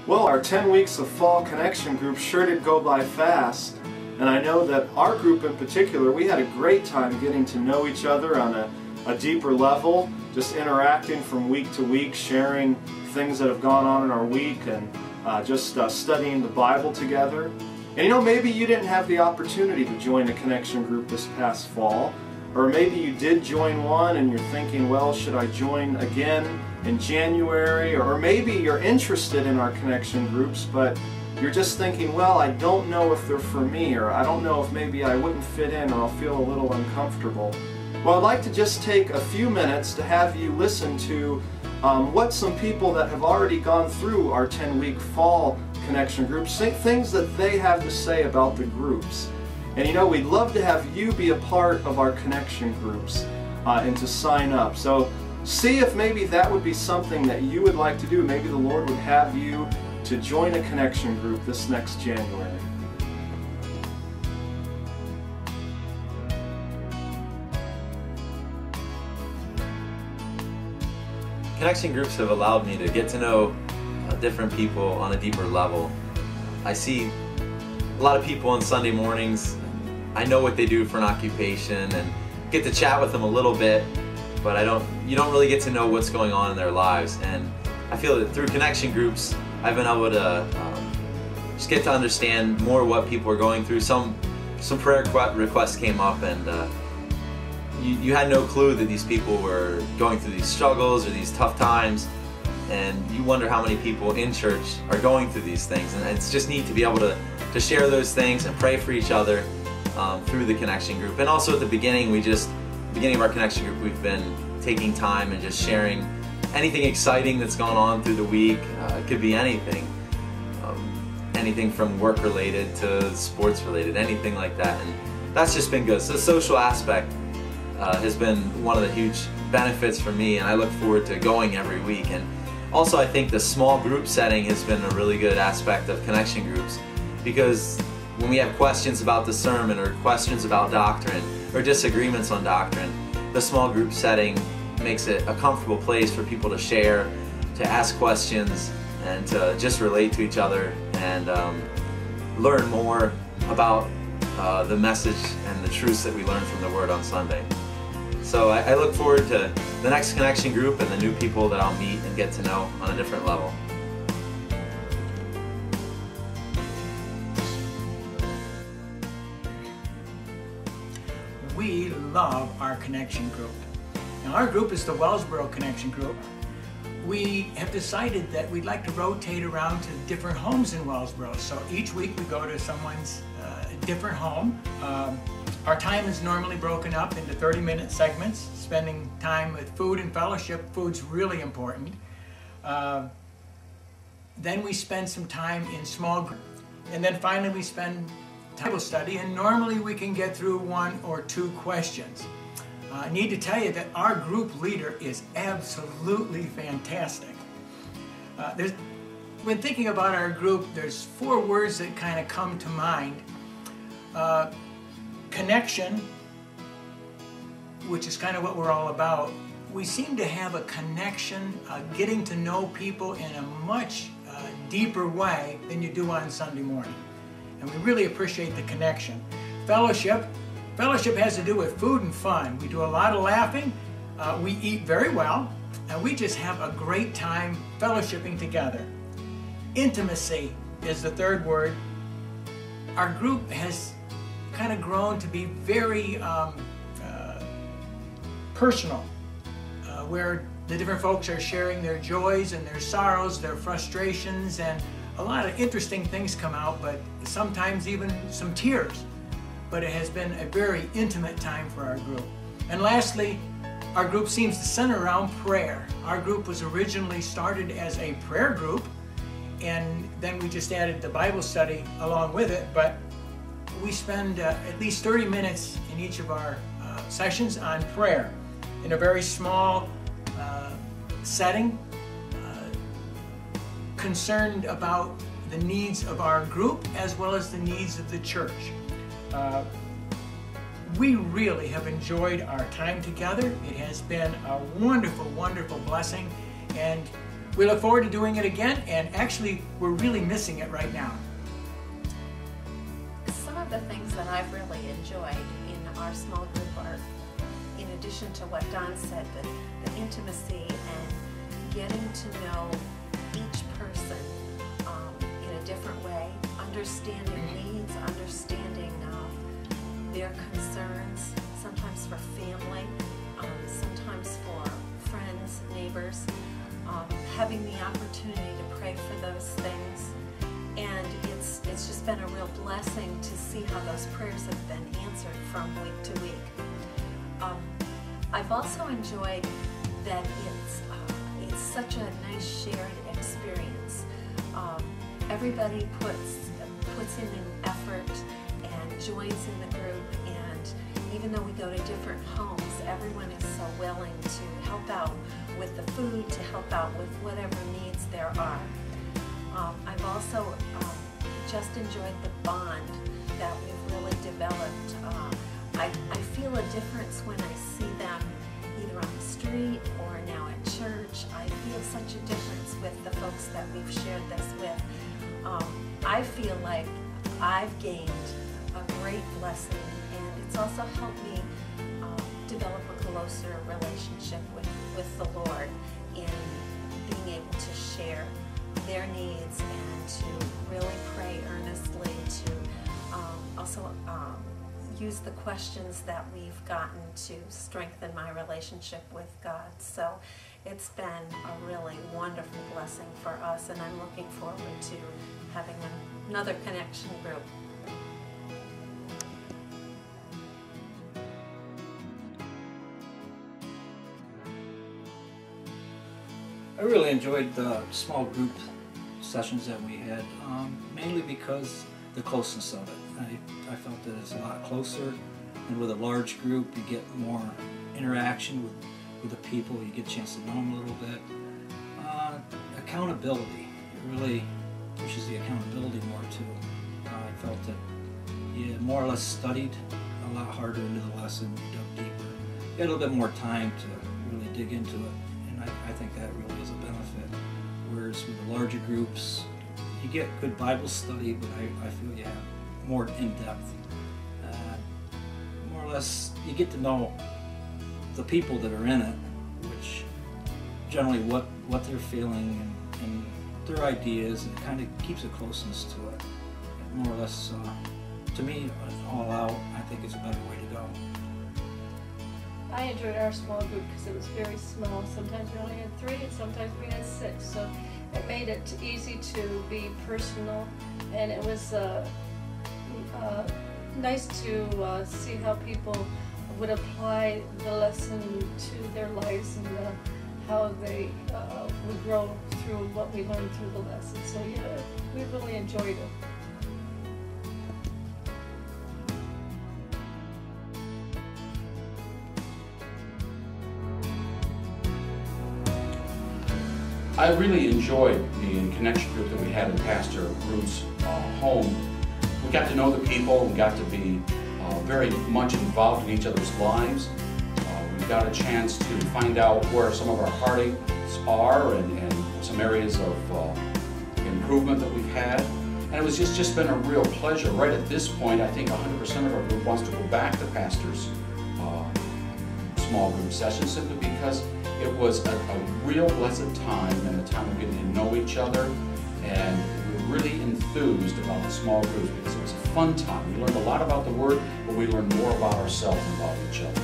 Well, our 10 weeks of Fall Connection Group sure did go by fast, and I know that our group in particular, we had a great time getting to know each other on a deeper level, just interacting from week to week, sharing things that have gone on in our week, and just studying the Bible together. And you know, maybe you didn't have the opportunity to join a connection group this past fall, or maybe you did join one and you're thinking, well, should I join again in January? Or maybe you're interested in our connection groups, but you're just thinking, well, I don't know if they're for me, or I don't know if maybe I wouldn't fit in, or I'll feel a little uncomfortable. Well, I'd like to just take a few minutes to have you listen to what some people that have already gone through our 10-week fall connection groups, things that they have to say about the groups. And you know, we'd love to have you be a part of our connection groups and to sign up. So see if maybe that would be something that you would like to do. Maybe the Lord would have you to join a connection group this next January. Connection groups have allowed me to get to know different people on a deeper level. I see a lot of people on Sunday mornings. I know what they do for an occupation and get to chat with them a little bit, but you don't really get to know what's going on in their lives. And I feel that through connection groups, I've been able to just get to understand more what people are going through. Some prayer requests came up, and you had no clue that these people were going through these struggles or these tough times, and you wonder how many people in church are going through these things. And it's just neat to be able to share those things and pray for each other through the connection group. And also at the beginning of our connection group, we've been taking time and just sharing anything exciting that's gone on through the week. It could be anything. Anything from work related to sports related, anything like that. And that's just been good. So the social aspect has been one of the huge benefits for me, and I look forward to going every week. And also I think the small group setting has been a really good aspect of connection groups, because when we have questions about the sermon or questions about doctrine or disagreements on doctrine, the small group setting makes it a comfortable place for people to share, to ask questions, and to just relate to each other and learn more about the message and the truths that we learn from the Word on Sunday. So I look forward to the next connection group and the new people that I'll meet and get to know on a different level. We love our connection group. Now, our group is the Wellsboro Connection Group. We have decided that we'd like to rotate around to different homes in Wellsboro. So each week we go to someone's different home. Our time is normally broken up into 30-minute segments, spending time with food and fellowship. Food's really important. Then we spend some time in small groups. And then finally we spend Bible study, and normally we can get through 1 or 2 questions. I need to tell you that our group leader is absolutely fantastic. When thinking about our group, there's 4 words that kind of come to mind. Connection, which is kind of what we're all about. We seem to have a connection, getting to know people in a much deeper way than you do on Sunday morning. And we really appreciate the connection. Fellowship has to do with food and fun. We do a lot of laughing, we eat very well, and we just have a great time fellowshipping together. Intimacy is the 3rd word. Our group has kind of grown to be very personal, where the different folks are sharing their joys and their sorrows, their frustrations, and a lot of interesting things come out, but sometimes even some tears. But it has been a very intimate time for our group. And lastly, our group seems to center around prayer. Our group was originally started as a prayer group, and then we just added the Bible study along with it, but we spend at least 30 minutes in each of our sessions on prayer in a very small setting, concerned about the needs of our group as well as the needs of the church. We really have enjoyed our time together. It has been a wonderful, wonderful blessing, and We look forward to doing it again, and actually we're really missing it right now. Some of the things that I've really enjoyed in our small group are, in addition to what Don said, the intimacy and getting to know each person in a different way, understanding needs, understanding their concerns, sometimes for family, sometimes for friends, neighbors, having the opportunity to pray for those things. And it's just been a real blessing to see how those prayers have been answered from week to week. I've also enjoyed that it's such a nice shared experience. Everybody puts in an effort and joins in the group, and even though we go to different homes, everyone is so willing to help out with the food, to help out with whatever needs there are. I've also just enjoyed the bond that we've really developed. I feel a difference when I see them either on the street or now at church. I feel such a difference with the folks that we've shared this with. I feel like I've gained a great blessing, and it's also helped me develop a closer relationship with the Lord in being able to share their needs and to really pray earnestly, to also use the questions that we've gotten to strengthen my relationship with God. So it's been a really wonderful blessing for us, and I'm looking forward to having another connection group. I really enjoyed the small group sessions that we had, mainly because the closeness of it. I felt that it's a lot closer, and with a large group you get more interaction with the people, you get a chance to know them a little bit. Accountability, it really pushes the accountability more too. I felt that you more or less studied a lot harder into the lesson, you dug deeper. You had a little bit more time to really dig into it, and I think that really is a benefit. Whereas with the larger groups, you get good Bible study, but I feel you have more in-depth. More or less, you get to know the people that are in it, which generally what they're feeling and their ideas, and it kind of keeps a closeness to it. And more or less, to me, all out, I think it's a better way to go. I enjoyed our small group because it was very small. Sometimes we only had 3 and sometimes we had 6. So it made it easy to be personal, and it was nice to see how people would apply the lesson to their lives, and how they would grow through what we learned through the lesson. So yeah, we really enjoyed it. I really enjoyed the connection group that we had in Pastor Ruth's home. We got to know the people, we got to be very much involved in each other's lives. We got a chance to find out where some of our heartaches are and some areas of improvement that we've had. And it was just been a real pleasure. Right at this point, I think 100% of our group wants to go back to Pastor's small group sessions, simply because it was a real blessed time, and a time of getting to know each other, and we were really enthused about the small groups because it was a fun time. We learned a lot about the Word, but we learned more about ourselves and about each other.